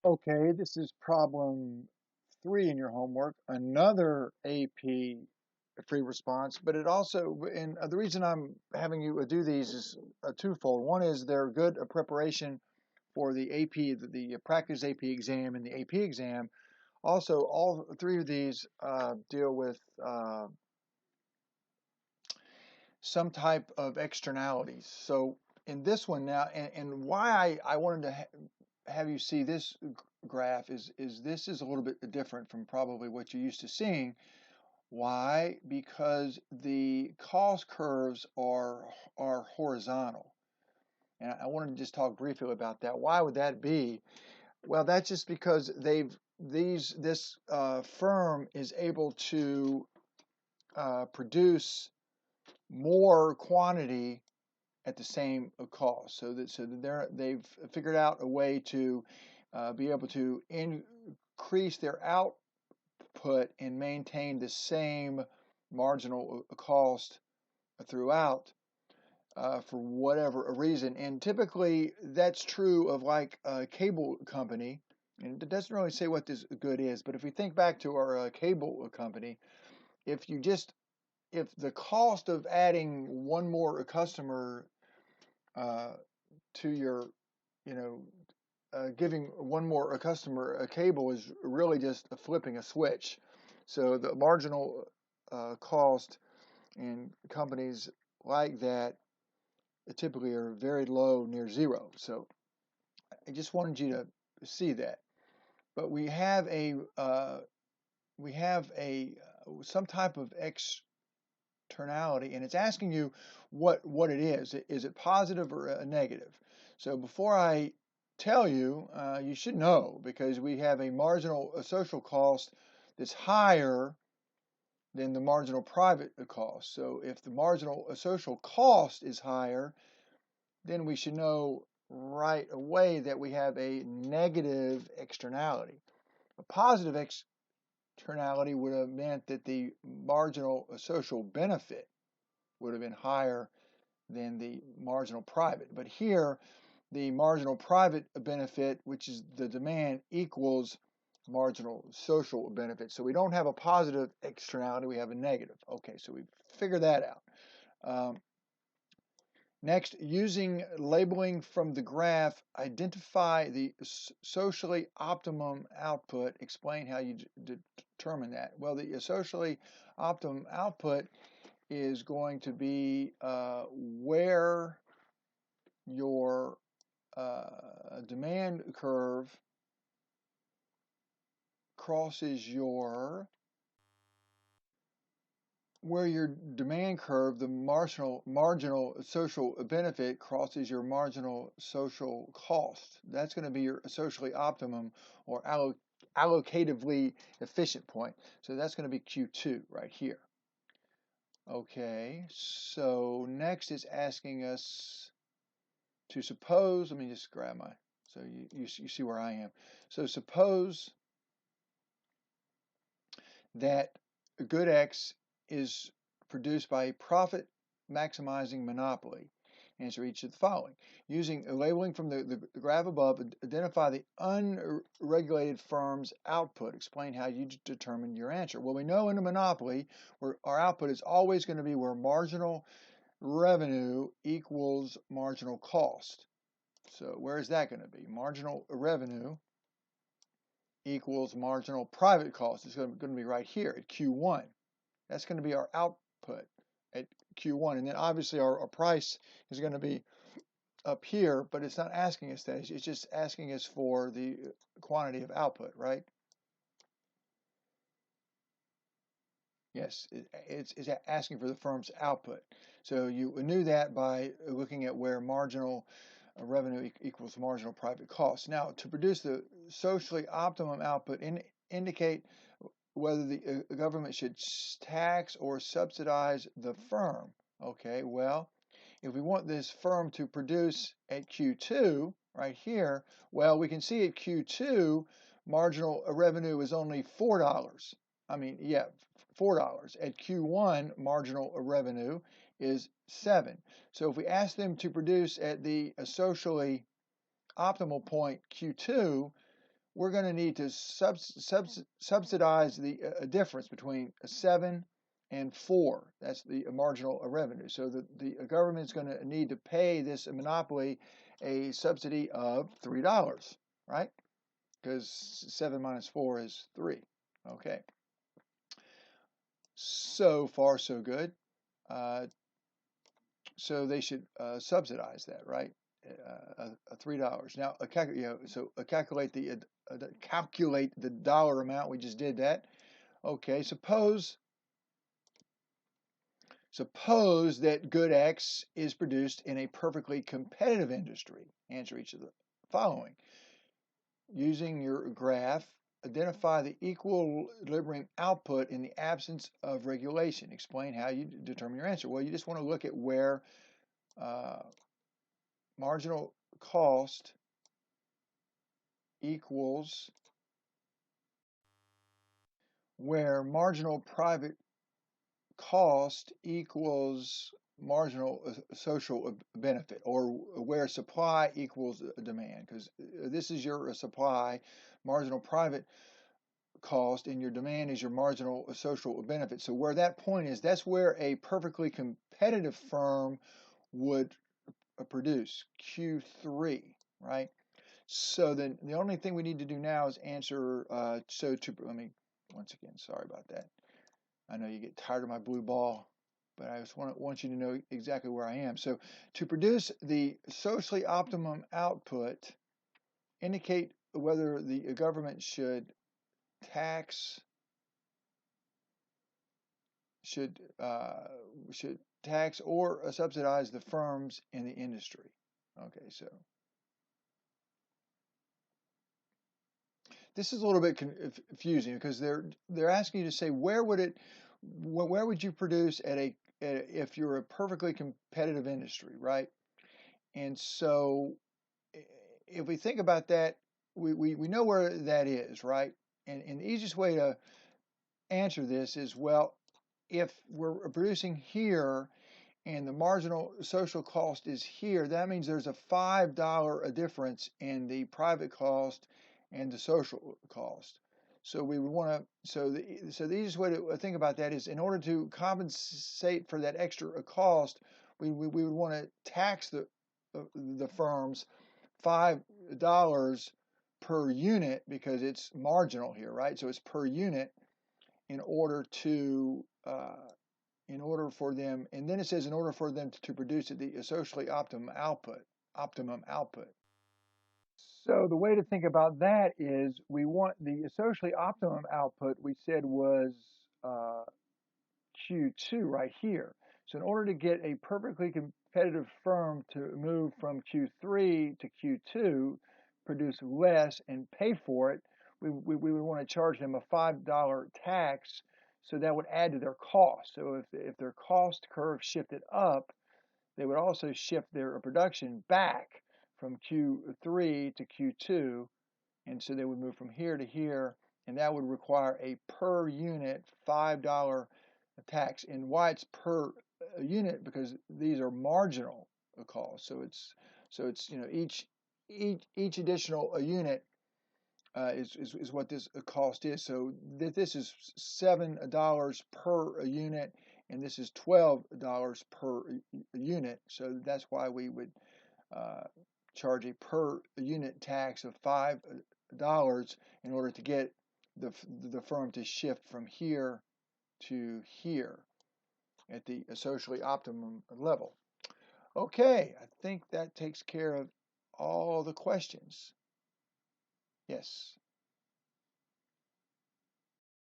Okay, this is problem 3 in your homework, another AP free response, but it also, and the reason I'm having you do these is twofold. One is they're good preparation for the AP, the practice AP exam and the AP exam. Also, all three of these deal with some type of externalities. So in this one now, and why I wanted to have you see this graph is this is a little bit different from probably what you're used to seeing. Why? Because the cost curves are horizontal. And I wanted to just talk briefly about that. Why would that be? Well, that's just because this firm is able to produce more quantity at the same cost. So that they've figured out a way to be able to increase their output and maintain the same marginal cost throughout for whatever reason. And typically that's true of like a cable company. And it doesn't really say what this good is, but if we think back to our cable company, if you just if the cost of adding one more customer uh, to your, you know, giving one more a customer a cable is really just flipping a switch. So the marginal cost in companies like that typically are very low, near zero. So I just wanted you to see that. But we have a some type of externality, and it's asking you what it is. Is it positive or a negative? So before I tell you, you should know because we have a marginal social cost that's higher than the marginal private cost. So if the marginal social cost is higher, then we should know right away that we have a negative externality. A positive externality would have meant that the marginal social benefit would have been higher than the marginal private. But here, the marginal private benefit, which is the demand, equals marginal social benefit. So we don't have a positive externality, we have a negative. Okay, so we figured that out. Um, Next, using labeling from the graph, identify the socially optimum output. Explain how you determine that. Well, the socially optimum output is going to be where your demand curve crosses where your demand curve, the marginal social benefit crosses your marginal social cost. That's going to be your socially optimum or allocatively efficient point. So that's going to be Q2 right here. Okay, so next is asking us to suppose, let me just grab my, so you see where I am. So suppose that good X is produced by a profit maximizing monopoly. Answer each of the following. Using a labeling from the graph above, identify the unregulated firm's output. Explain how you determine your answer. Well, we know in a monopoly where our output is always going to be where marginal revenue equals marginal cost. So where is that going to be? Marginal revenue equals marginal private cost. It's going to be right here at Q1. That's going to be our output at Q1. And then obviously our price is going to be up here, but it's not asking us that. It's just asking us for the quantity of output, right? Yes, it's asking for the firm's output. So you knew that by looking at where marginal revenue equals marginal private cost. Now, to produce the socially optimum output, indicate whether the government should tax or subsidize the firm. Okay, well, if we want this firm to produce at Q2, right here, well, we can see at Q2, marginal revenue is only $4. I mean, yeah, $4. At Q1, marginal revenue is 7. So if we ask them to produce at the socially optimal point Q2, we're going to need to subsidize the difference between 7 and 4. That's the marginal revenue. So the government is going to need to pay this monopoly a subsidy of $3, right? Because 7 minus 4 is 3. Okay. So far, so good. So they should subsidize that, right? $3. Now, calculate the dollar amount. We just did that. Okay. Suppose that good X is produced in a perfectly competitive industry. Answer each of the following. Using your graph, identify the equilibrium output in the absence of regulation. Explain how you determine your answer. Well, you just want to look at where marginal cost equals where marginal private cost equals marginal social benefit, or where supply equals demand, because this is your supply, marginal private cost, and your demand is your marginal social benefit. So where that point is, that's where a perfectly competitive firm would produce Q3, right? So then the only thing we need to do now is answer, let me, once again, sorry about that. I know you get tired of my blue ball, but I just want you to know exactly where I am. So to produce the socially optimum output, indicate whether the government should tax or subsidize the firms in the industry. Okay, so this is a little bit confusing because they're asking you to say where would you produce if you're a perfectly competitive industry, right? And so if we think about that, we know where that is, right? And the easiest way to answer this is, well, if we're producing here and the marginal social cost is here, that means there's a $5 difference in the private cost and the social cost. So we would want to, so the easiest way to think about that is, in order to compensate for that extra cost, we would want to tax the firms $5 per unit, because it's marginal here, right? So it's per unit, in order for them, and then it says in order for them to produce the socially optimum output. So the way to think about that is, we want the socially optimum output, we said, was Q2 right here. So in order to get a perfectly competitive firm to move from Q3 to Q2, produce less and pay for it, we would want to charge them a $5 tax, so that would add to their cost. So if their cost curve shifted up, they would also shift their production back from Q3 to Q2, and so they would move from here to here, and that would require a per unit $5 tax. And why it's per unit? Because these are marginal costs. So it's each additional unit is what this cost is. So this is $7 per unit, and this is $12 per unit. So that's why we would charge a per unit tax of $5 in order to get the firm to shift from here to here at the socially optimum level. Okay, I think that takes care of all the questions. Yes.